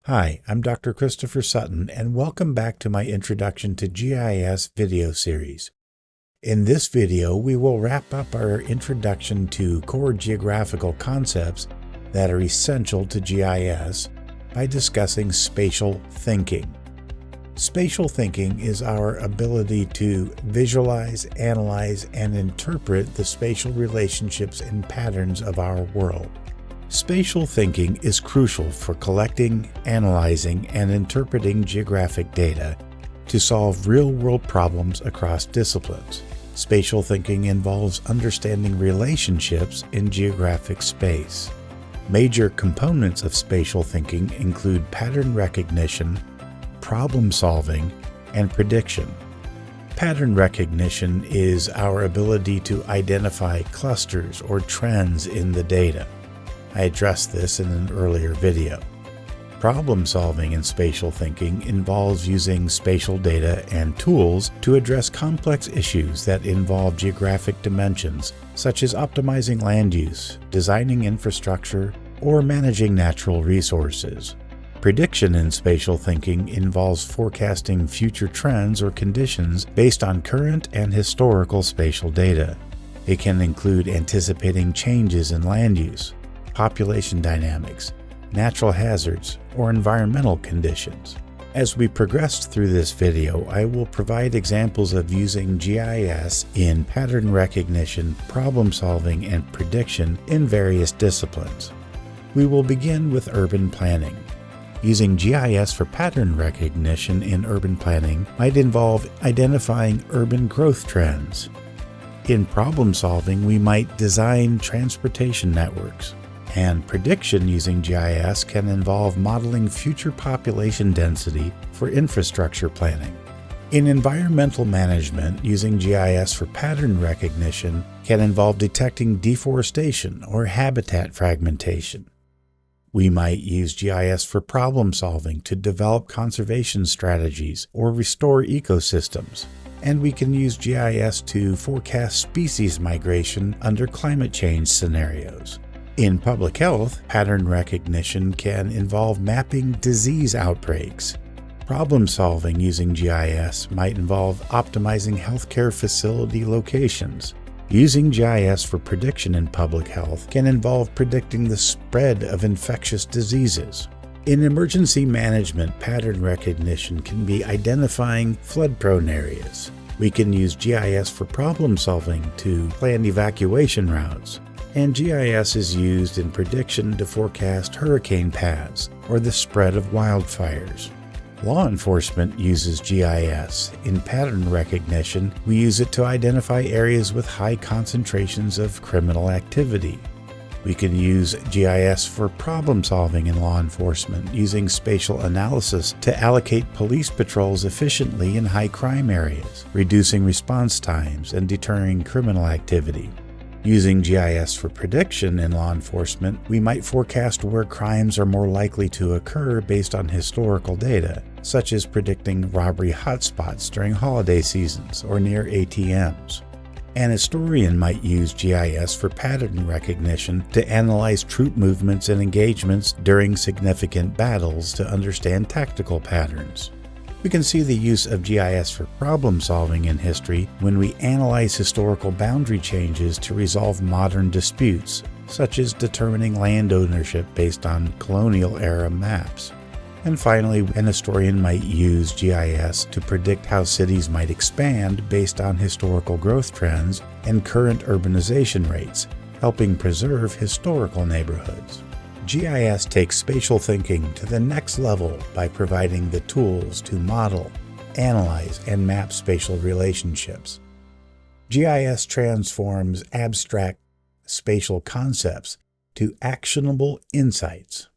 Hi, I'm Dr. Christopher Sutton, and welcome back to my Introduction to GIS video series. In this video, we will wrap up our introduction to core geographical concepts that are essential to GIS by discussing spatial thinking. Spatial thinking is our ability to visualize, analyze, and interpret the spatial relationships and patterns of our world. Spatial thinking is crucial for collecting, analyzing, and interpreting geographic data to solve real-world problems across disciplines. Spatial thinking involves understanding relationships in geographic space. Major components of spatial thinking include pattern recognition, problem solving, and prediction. Pattern recognition is our ability to identify clusters or trends in the data. I addressed this in an earlier video. Problem solving in spatial thinking involves using spatial data and tools to address complex issues that involve geographic dimensions, such as optimizing land use, designing infrastructure, or managing natural resources. Prediction in spatial thinking involves forecasting future trends or conditions based on current and historical spatial data. It can include anticipating changes in land use, population dynamics, natural hazards, or environmental conditions. As we progress through this video, I will provide examples of using GIS in pattern recognition, problem solving, and prediction in various disciplines. We will begin with urban planning. Using GIS for pattern recognition in urban planning might involve identifying urban growth trends. In problem solving, we might design transportation networks. And prediction using GIS can involve modeling future population density for infrastructure planning. In environmental management, using GIS for pattern recognition can involve detecting deforestation or habitat fragmentation. We might use GIS for problem solving to develop conservation strategies or restore ecosystems. And we can use GIS to forecast species migration under climate change scenarios. In public health, pattern recognition can involve mapping disease outbreaks. Problem solving using GIS might involve optimizing healthcare facility locations. Using GIS for prediction in public health can involve predicting the spread of infectious diseases. In emergency management, pattern recognition can be identifying flood-prone areas. We can use GIS for problem solving to plan evacuation routes. And GIS is used in prediction to forecast hurricane paths or the spread of wildfires. Law enforcement uses GIS. In pattern recognition, we use it to identify areas with high concentrations of criminal activity. We can use GIS for problem solving in law enforcement, using spatial analysis to allocate police patrols efficiently in high crime areas, reducing response times and deterring criminal activity. Using GIS for prediction in law enforcement, we might forecast where crimes are more likely to occur based on historical data, such as predicting robbery hotspots during holiday seasons or near ATMs. An historian might use GIS for pattern recognition to analyze troop movements and engagements during significant battles to understand tactical patterns. We can see the use of GIS for problem solving in history when we analyze historical boundary changes to resolve modern disputes, such as determining land ownership based on colonial-era maps. And finally, an historian might use GIS to predict how cities might expand based on historical growth trends and current urbanization rates, helping preserve historical neighborhoods. GIS takes spatial thinking to the next level by providing the tools to model, analyze, and map spatial relationships. GIS transforms abstract spatial concepts to actionable insights.